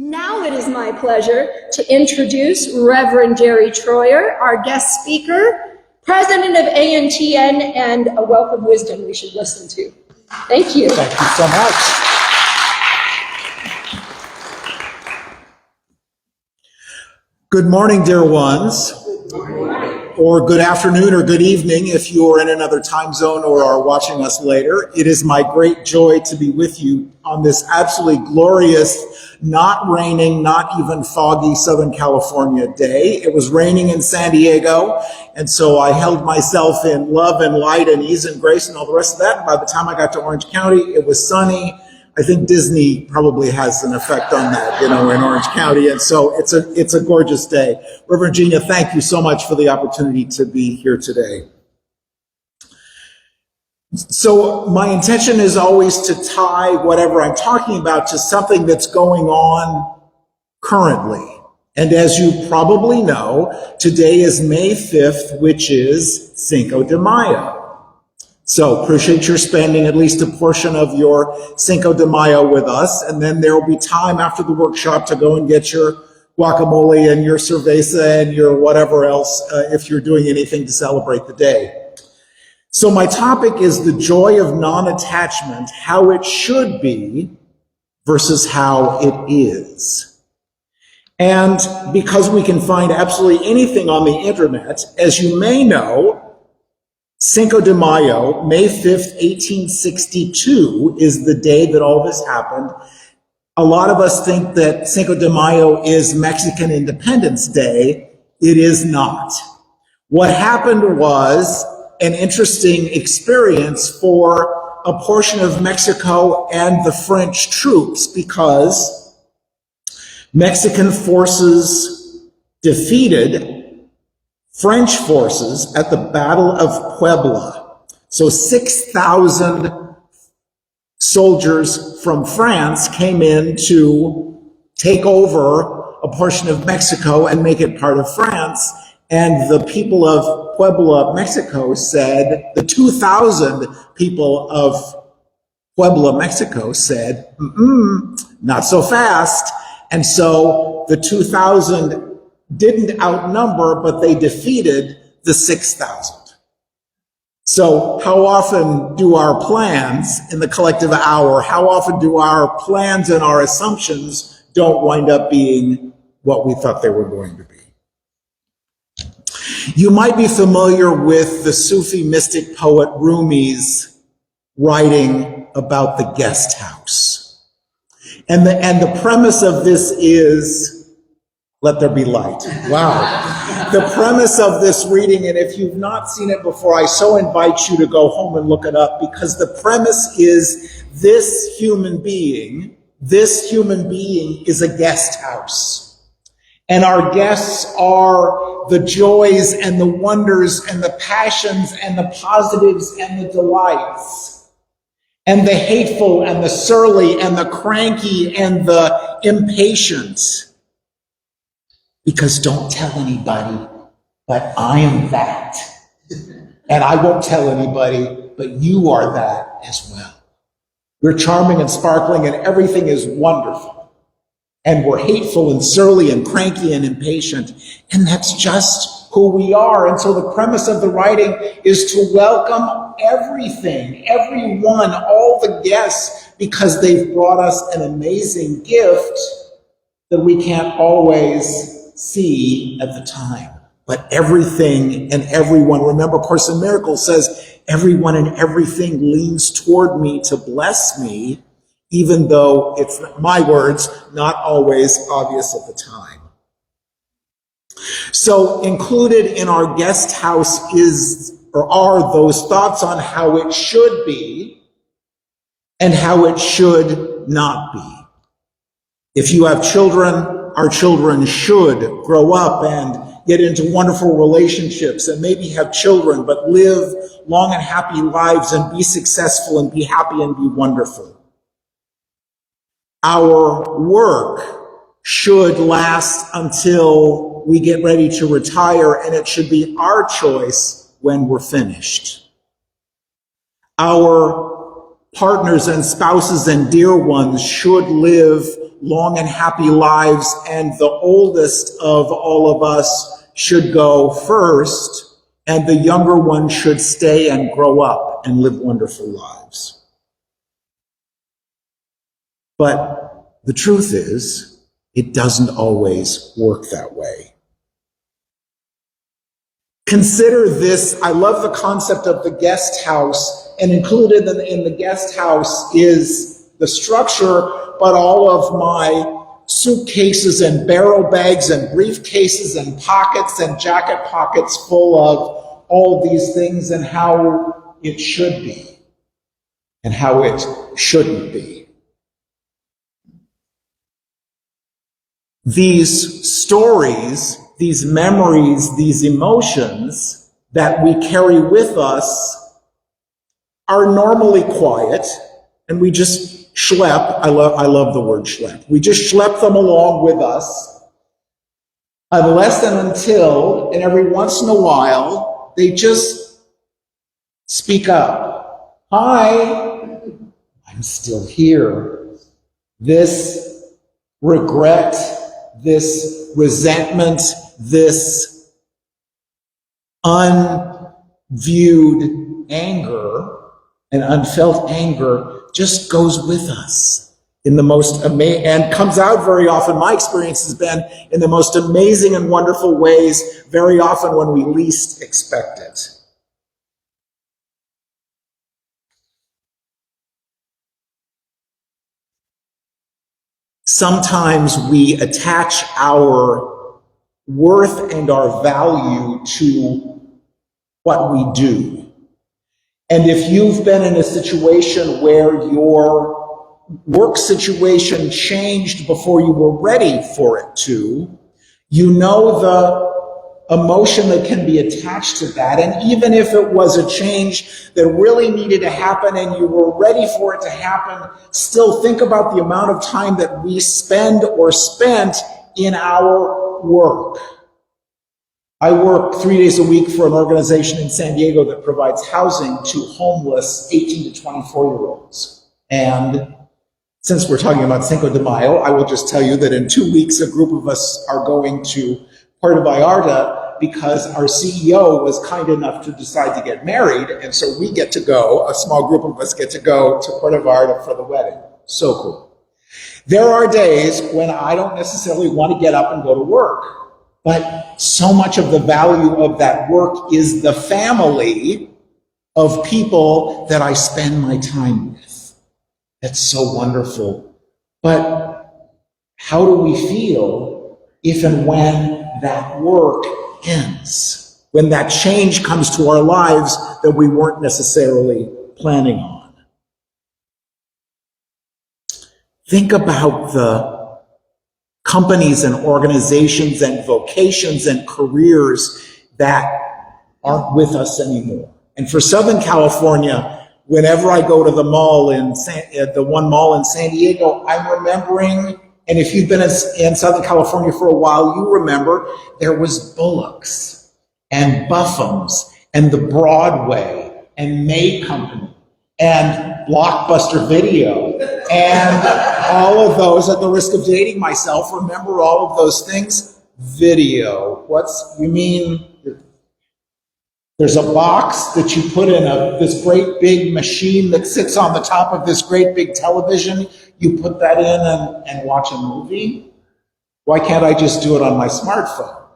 Now it is my pleasure to introduce Reverend Jerry Troyer, our guest speaker, president of ANTN, and a wealth of wisdom we should listen to. Thank you. Thank you so much. Good morning, dear ones. Or good afternoon or good evening if you are in another time zone or are watching us later. It is my great joy to be with you on this absolutely glorious, not raining, not even foggy Southern California day. It was raining in San Diego, and so I held myself in love and light and ease and grace and all the rest of that. And by the time I got to Orange County, it was sunny. I think Disney probably has an effect on that, in Orange County. And so it's a gorgeous day. Reverend Gina, thank you so much for the opportunity to be here today. So my intention is always to tie whatever I'm talking about to something that's going on currently. And as you probably know, today is May 5th, which is Cinco de Mayo. So appreciate your spending at least a portion of your Cinco de Mayo with us, and then there will be time after the workshop to go and get your guacamole and your cerveza and your whatever else if you're doing anything to celebrate the day. So my topic is the joy of non-attachment, how it should be versus how it is. And because we can find absolutely anything on the internet, as you may know, Cinco de Mayo, May 5th, 1862, is the day that all this happened. A lot of us think that Cinco de Mayo is Mexican Independence Day. It is not. What happened was an interesting experience for a portion of Mexico and the French troops because Mexican forces defeated French forces at the Battle of Puebla. So 6,000 soldiers from France came in to take over a portion of Mexico and make it part of France. And the people of Puebla, Mexico said, the 2,000 people of Puebla, Mexico said, not so fast. And so the 2,000 didn't outnumber, but they defeated the 6,000. So how often do our plans in the collective hour, how often do our plans and our assumptions don't wind up being what we thought they were going to be? You might be familiar with the Sufi mystic poet Rumi's writing about the guest house. And the premise of this is, let there be light. Wow. The premise of this reading, and if you've not seen it before, I so invite you to go home and look it up, because the premise is this human being is a guest house. And our guests are the joys and the wonders and the passions and the positives and the delights, and the hateful and the surly and the cranky and the impatient. Because don't tell anybody, but I am that. And I won't tell anybody, but you are that as well. We're charming and sparkling and everything is wonderful. And we're hateful and surly and cranky and impatient. And that's just who we are. And so the premise of the writing is to welcome everything, everyone, all the guests, because they've brought us an amazing gift that we can't always see at the time. But everything and everyone, remember Course in Miracles says, everyone and everything leans toward me to bless me, even though it's, my words, not always obvious at the time. So included in our guest house are those thoughts on how it should be and how it should not be. If you have children, our children should grow up and get into wonderful relationships and maybe have children, but live long and happy lives and be successful and be happy and be wonderful. Our work should last until we get ready to retire, and it should be our choice when we're finished. Our partners and spouses and dear ones should live long and happy lives, and the oldest of all of us should go first, and the younger one should stay and grow up and live wonderful lives. But the truth is, it doesn't always work that way. Consider this. I love the concept of the guest house, and included in the guest house is the structure, but all of my suitcases and barrel bags and briefcases and pockets and jacket pockets full of all of these things and how it should be and how it shouldn't be. These stories, these memories, these emotions that we carry with us are normally quiet, and we just schlep. I love the word schlep. We just schlep them along with us unless and until, and every once in a while, they just speak up. Hi, I'm still here. This regret, this resentment, this unviewed anger and unfelt anger just goes with us in the most amazing, and comes out very often, my experience has been, in the most amazing and wonderful ways, very often when we least expect it. Sometimes we attach our worth and our value to what we do. And if you've been in a situation where your work situation changed before you were ready for it to, you know the emotion that can be attached to that. And even if it was a change that really needed to happen and you were ready for it to happen, still think about the amount of time that we spend or spent in our work. I work 3 days a week for an organization in San Diego that provides housing to homeless 18 to 24-year-olds. And since we're talking about Cinco de Mayo, I will just tell you that in 2 weeks, a group of us are going to Puerto Vallarta because our CEO was kind enough to decide to get married. And so we get to go, a small group of us get to go to Puerto Vallarta for the wedding. So cool. There are days when I don't necessarily want to get up and go to work. But so much of the value of that work is the family of people that I spend my time with. That's so wonderful. But how do we feel if and when that work ends? When that change comes to our lives that we weren't necessarily planning on? Think about the companies and organizations and vocations and careers that aren't with us anymore. And for Southern California, whenever I go to the mall the one mall in San Diego, I'm remembering, and if you've been in Southern California for a while, you remember there was Bullock's and Buffum's and the Broadway and May Company and Blockbuster Video and all of those. At the risk of dating myself, remember all of those things? Video. You mean there's a box that you put in this great big machine that sits on the top of this great big television. You put that in and watch a movie? Why can't I just do it on my smartphone?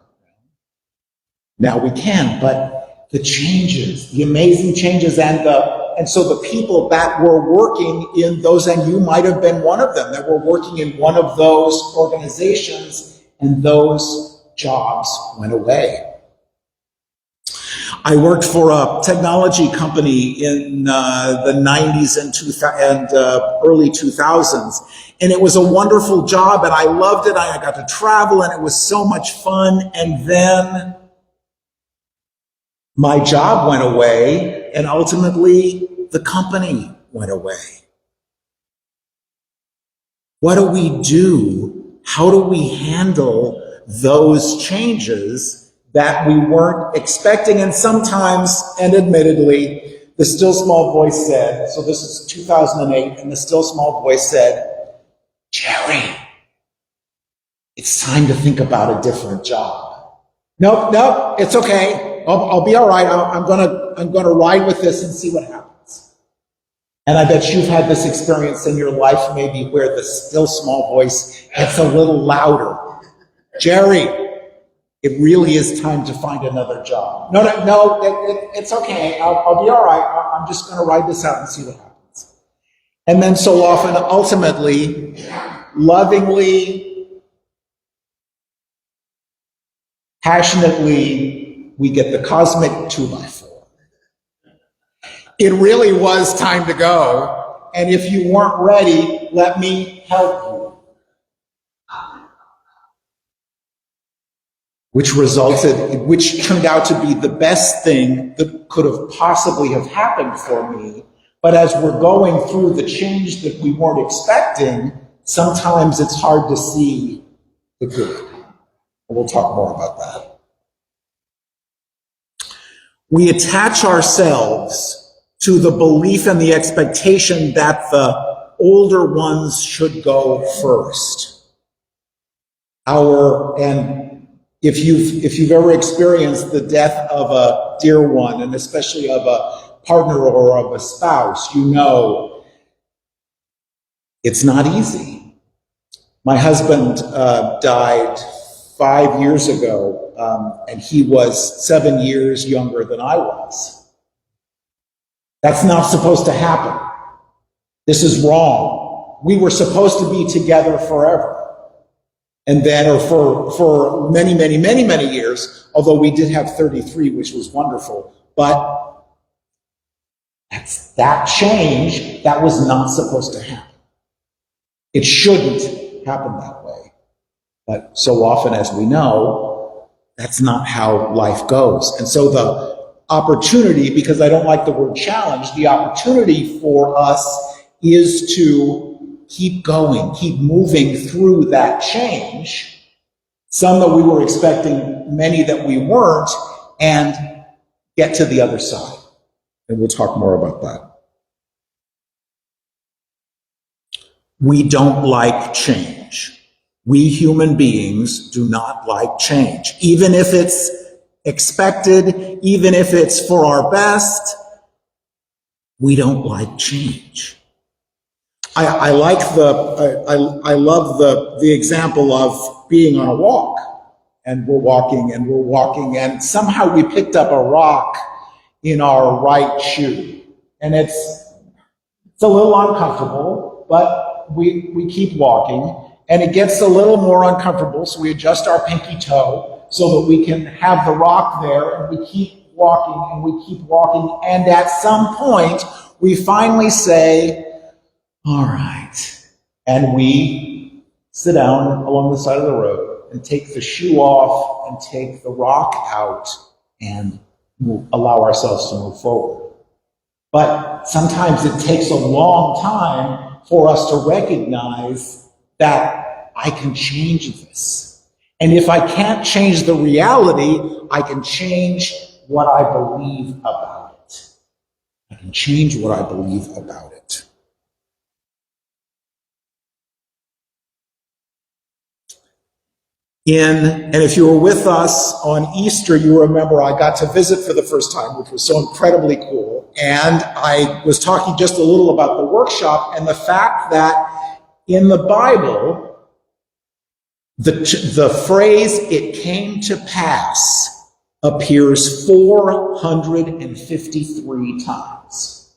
Now we can, but the changes, the amazing changes, and so the people that were working in those, and you might have been one of them, that were working in one of those organizations, and those jobs went away. I worked for a technology company in the 90s and early 2000s, and it was a wonderful job, and I loved it. I got to travel, and it was so much fun, and then my job went away, and ultimately the company went away. What do we do? How do we handle those changes that we weren't expecting? And sometimes, and admittedly, the still small voice said, so this is 2008, and the still small voice said, Jerry, it's time to think about a different job. Nope, it's okay. I'll be all right. I'm gonna ride with this and see what happens. And I bet you've had this experience in your life, maybe where the still small voice gets a little louder. Jerry, it really is time to find another job. No, it's okay. I'll be all right. I'm just going to ride this out and see what happens. And then so often, ultimately, lovingly, passionately, we get the cosmic 2x4. It really was time to go. And if you weren't ready, let me help you. Which turned out to be the best thing that could have possibly have happened for me. But as we're going through the change that we weren't expecting, sometimes it's hard to see the good. We'll talk more about that. We attach ourselves to the belief and the expectation that the older ones should go first. If you've ever experienced the death of a dear one, and especially of a partner or of a spouse, you know it's not easy. My husband died 5 years ago, and he was 7 years younger than I was. That's not supposed to happen. This is wrong. We were supposed to be together forever. And then, or for many, many, many, many years, although we did have 33, which was wonderful, but that change, that was not supposed to happen. It shouldn't happen that way. But so often, as we know, that's not how life goes. And so the opportunity, because I don't like the word challenge, the opportunity for us is to keep going, keep moving through that change, some that we were expecting, many that we weren't, and get to the other side. And we'll talk more about that. We don't like change. We human beings do not like change. Even if it's expected, even if it's for our best, we don't like change. I love the example of being on a walk, and we're walking and somehow we picked up a rock in our right shoe, and it's a little uncomfortable, but we keep walking, and it gets a little more uncomfortable, so we adjust our pinky toe so that we can have the rock there, and we keep walking, and at some point we finally say, all right. And we sit down along the side of the road and take the shoe off and take the rock out and allow ourselves to move forward. But sometimes it takes a long time for us to recognize that I can change this. And if I can't change the reality, I can change what I believe about it. I can change what I believe about it. And if you were with us on Easter, you remember I got to visit for the first time, which was so incredibly cool. And I was talking just a little about the workshop and the fact that in the Bible, the phrase, "it came to pass," appears 453 times.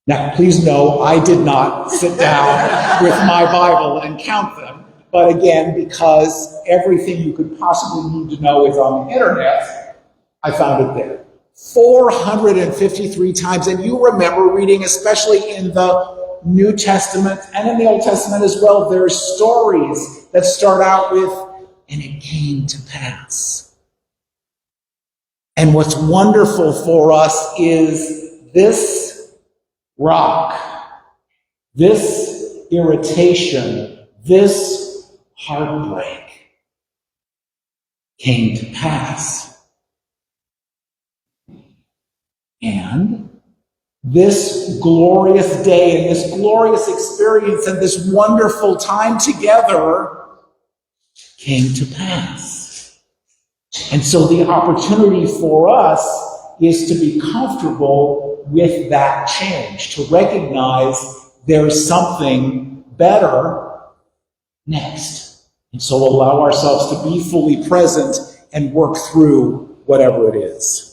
Now, please know, I did not sit down with my Bible and count them. But again, because everything you could possibly need to know is on the internet, I found it there. 453 times. And you remember reading, especially in the New Testament and in the Old Testament as well, there's stories that start out with, "and it came to pass." And what's wonderful for us is this rock, this irritation, this heartbreak came to pass. And this glorious day and this glorious experience and this wonderful time together came to pass. And so the opportunity for us is to be comfortable with that change, to recognize there's something better next. And so allow ourselves to be fully present and work through whatever it is.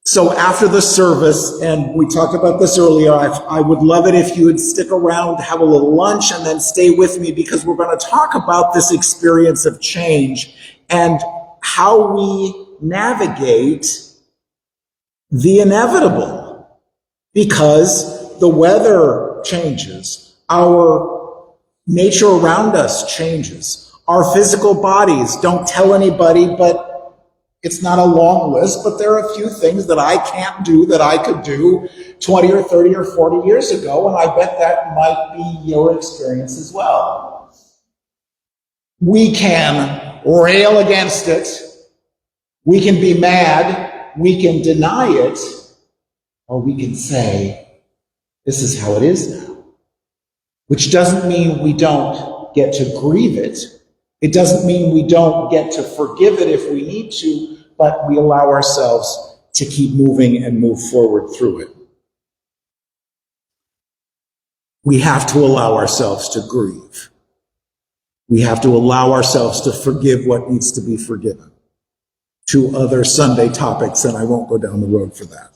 So after the service, and we talked about this earlier, I would love it if you would stick around, have a little lunch, and then stay with me, because we're going to talk about this experience of change and how we navigate the inevitable. Because the weather changes, our nature around us changes, our physical bodies, don't tell anybody, but it's not a long list, but there are a few things that I can't do that I could do 20 or 30 or 40 years ago, and I bet that might be your experience as well. We can rail against it, we can be mad, we can deny it, or we can say, this is how it is now. Which doesn't mean we don't get to grieve it. It doesn't mean we don't get to forgive it if we need to, but we allow ourselves to keep moving and move forward through it. We have to allow ourselves to grieve. We have to allow ourselves to forgive what needs to be forgiven. 2 other Sunday topics, and I won't go down the road for that.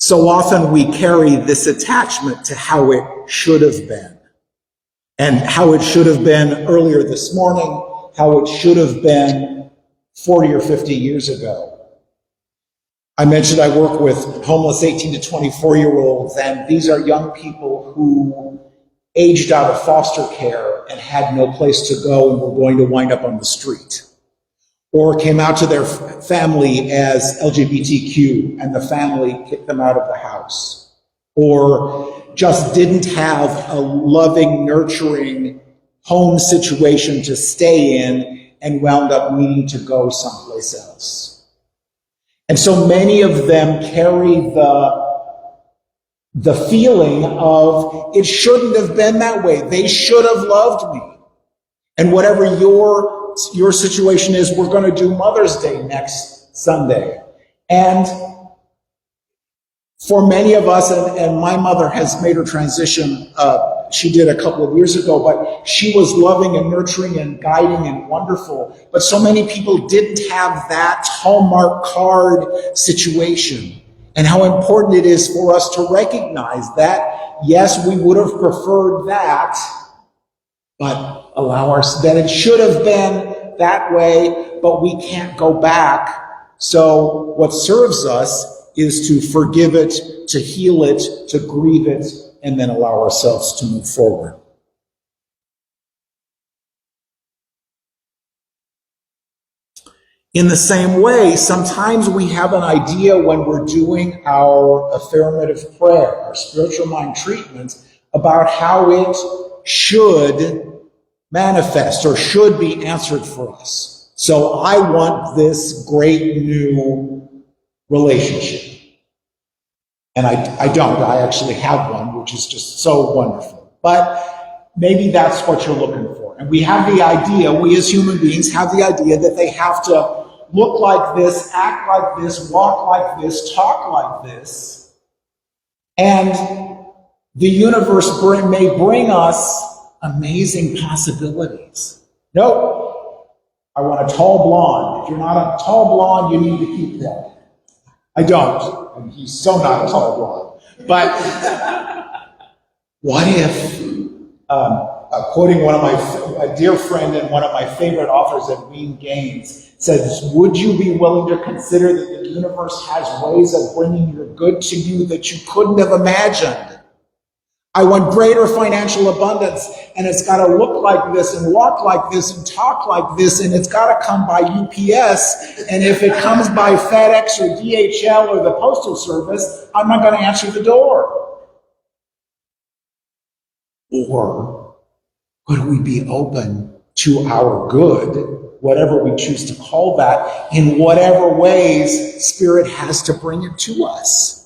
So often we carry this attachment to how it should have been, and how it should have been earlier this morning, how it should have been 40 or 50 years ago. I mentioned I work with homeless 18 to 24-year-olds, and these are young people who aged out of foster care and had no place to go and were going to wind up on the street, or came out to their family as LGBTQ and the family kicked them out of the house, or just didn't have a loving, nurturing home situation to stay in and wound up needing to go someplace else. And so many of them carry the feeling of, it shouldn't have been that way. They should have loved me. And whatever your situation is, we're going to do Mother's Day next Sunday. And for many of us, and my mother has made her transition, she did a couple of years ago, but she was loving and nurturing and guiding and wonderful. But so many people didn't have that Hallmark card situation. And how important it is for us to recognize that, yes, we would have preferred that, but that it should have been that way, but we can't go back. So what serves us is to forgive it, to heal it, to grieve it, and then allow ourselves to move forward. In the same way, sometimes we have an idea when we're doing our affirmative prayer, our spiritual mind treatment, about how it should manifest or should be answered for us. So I want this great new relationship. And I don't. I actually have one, which is just so wonderful. But maybe that's what you're looking for. And we have the idea, we as human beings have the idea that they have to look like this, act like this, walk like this, talk like this. And the universe may bring us amazing possibilities. Nope. I want a tall blonde. If you're not a tall blonde, you need to keep that. I don't. And he's so not a tall blonde. But what if, quoting a dear friend and one of my favorite authors, Edwin Gaines, says, would you be willing to consider that the universe has ways of bringing your good to you that you couldn't have imagined? I want greater financial abundance, and it's got to look like this and walk like this and talk like this, and it's got to come by UPS, and if it comes by FedEx or DHL or the Postal Service, I'm not going to answer the door. Or could we be open to our good, whatever we choose to call that, in whatever ways Spirit has to bring it to us?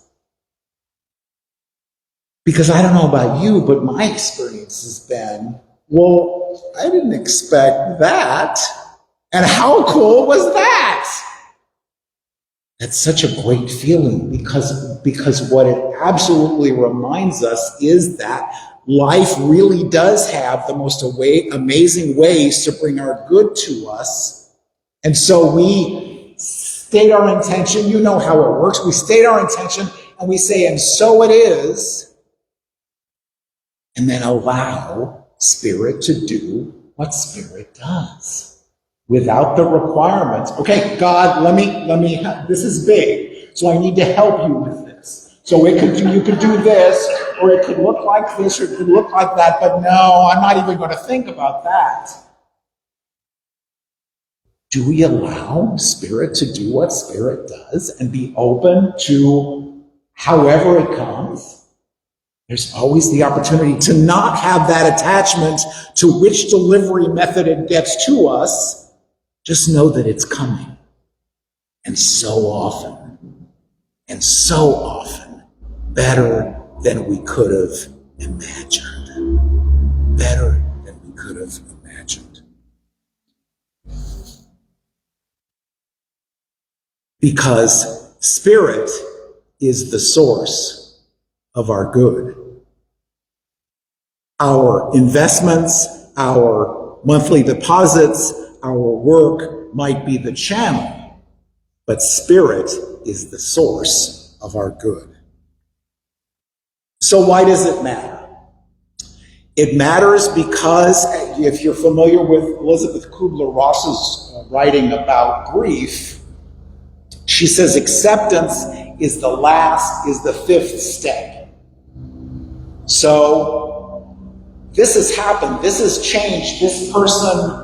Because I don't know about you, but my experience has been, well, I didn't expect that. And how cool was that? That's such a great feeling because what it absolutely reminds us is that life really does have the most amazing ways to bring our good to us. And so we state our intention. You know how it works. We state our intention and we say, and so it is. And then allow Spirit to do what Spirit does without the requirements. Okay, God, let me, this is big, so I need to help you with this. So you could do this, or it could look like this, or it could look like that, but no, I'm not even going to think about that. Do we allow Spirit to do what Spirit does and be open to however it comes? There's always the opportunity to not have that attachment to which delivery method it gets to us. Just know that it's coming. And so often, better than we could have imagined. Better than we could have imagined. Because Spirit is the source of our good. Our investments, our monthly deposits, our work might be the channel, but Spirit is the source of our good. So why does it matter? It matters because if you're familiar with Elizabeth Kubler-Ross's writing about grief, she says acceptance is the fifth step. So this has happened. This has changed. This person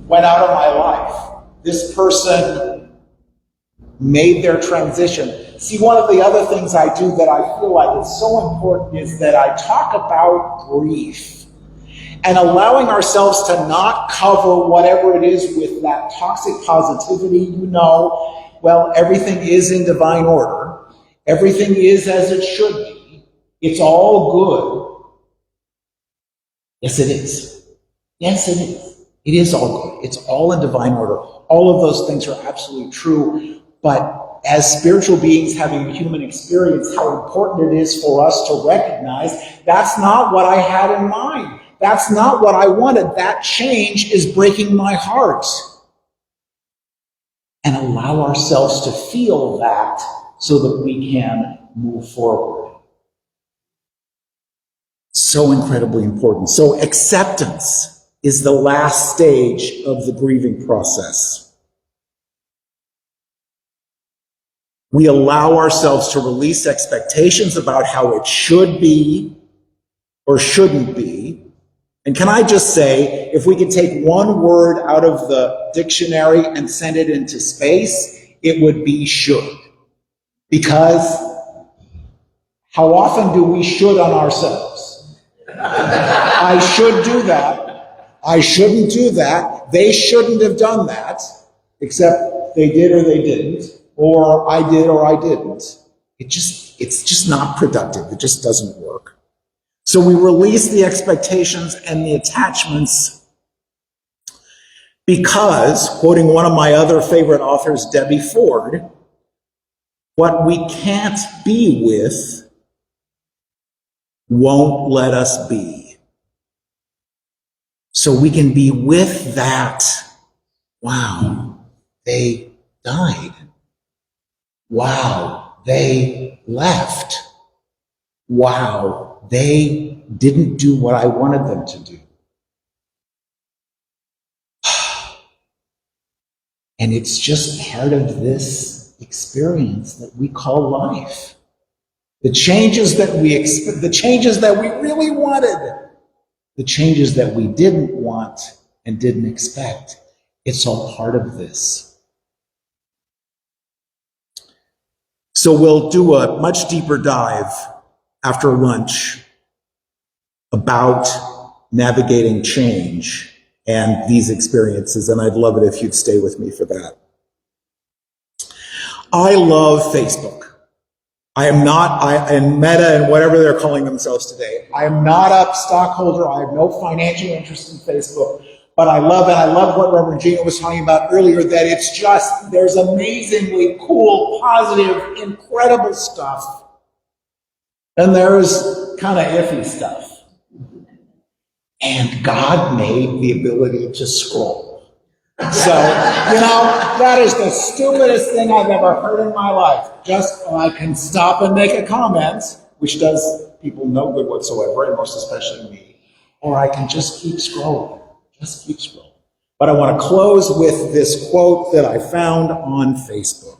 went out of my life. This person made their transition. See, one of the other things I do that I feel like is so important is that I talk about grief and allowing ourselves to not cover whatever it is with that toxic positivity. Well, everything is in divine order. Everything is as it should be. It's all good. Yes, it is. Yes, it is. It is all good. It's all in divine order. All of those things are absolutely true. But as spiritual beings having a human experience, how important it is for us to recognize that's not what I had in mind. That's not what I wanted. That change is breaking my heart. And allow ourselves to feel that so that we can move forward. So incredibly important. So acceptance is the last stage of the grieving process. We allow ourselves to release expectations about how it should be or shouldn't be. And can I just say, if we could take one word out of the dictionary and send it into space, it would be should. Because how often do we should on ourselves? I should do that. I shouldn't do that. They shouldn't have done that, except they did or they didn't, or I did or I didn't. It's just not productive. It just doesn't work. So we release the expectations and the attachments because, quoting one of my other favorite authors, Debbie Ford, what we can't be with won't let us be. So we can be with that. Wow, they died. Wow, they left. Wow, they didn't do what I wanted them to do. And it's just part of this experience that we call life. The changes that we expect, the changes that we really wanted, the changes that we didn't want and didn't expect. It's all part of this. So we'll do a much deeper dive after lunch about navigating change and these experiences, and I'd love it if you'd stay with me for that. I love Facebook. I am not, and Meta and whatever they're calling themselves today, I am not a stockholder. I have no financial interest in Facebook, but I love it. I love what Reverend Gina was talking about earlier, that it's just, there's amazingly cool, positive, incredible stuff. And there's kind of iffy stuff. And God made the ability to scroll. So, that is the stupidest thing I've ever heard in my life. Just, I can stop and make a comment, which does people no good whatsoever, and most especially me, or I can just keep scrolling. Just keep scrolling. But I want to close with this quote that I found on Facebook.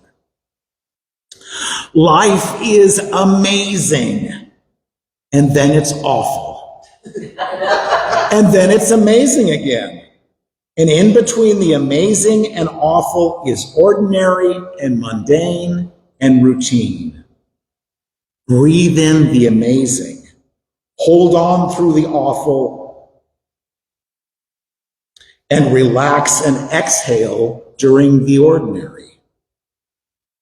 Life is amazing, and then it's awful. And then it's amazing again. And in between the amazing and awful is ordinary and mundane and routine. Breathe in the amazing. Hold on through the awful. And relax and exhale during the ordinary.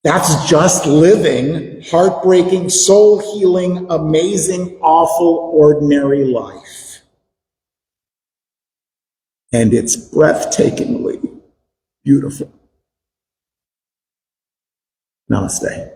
That's just living, heartbreaking, soul-healing, amazing, awful, ordinary life. And it's breathtakingly beautiful. Namaste.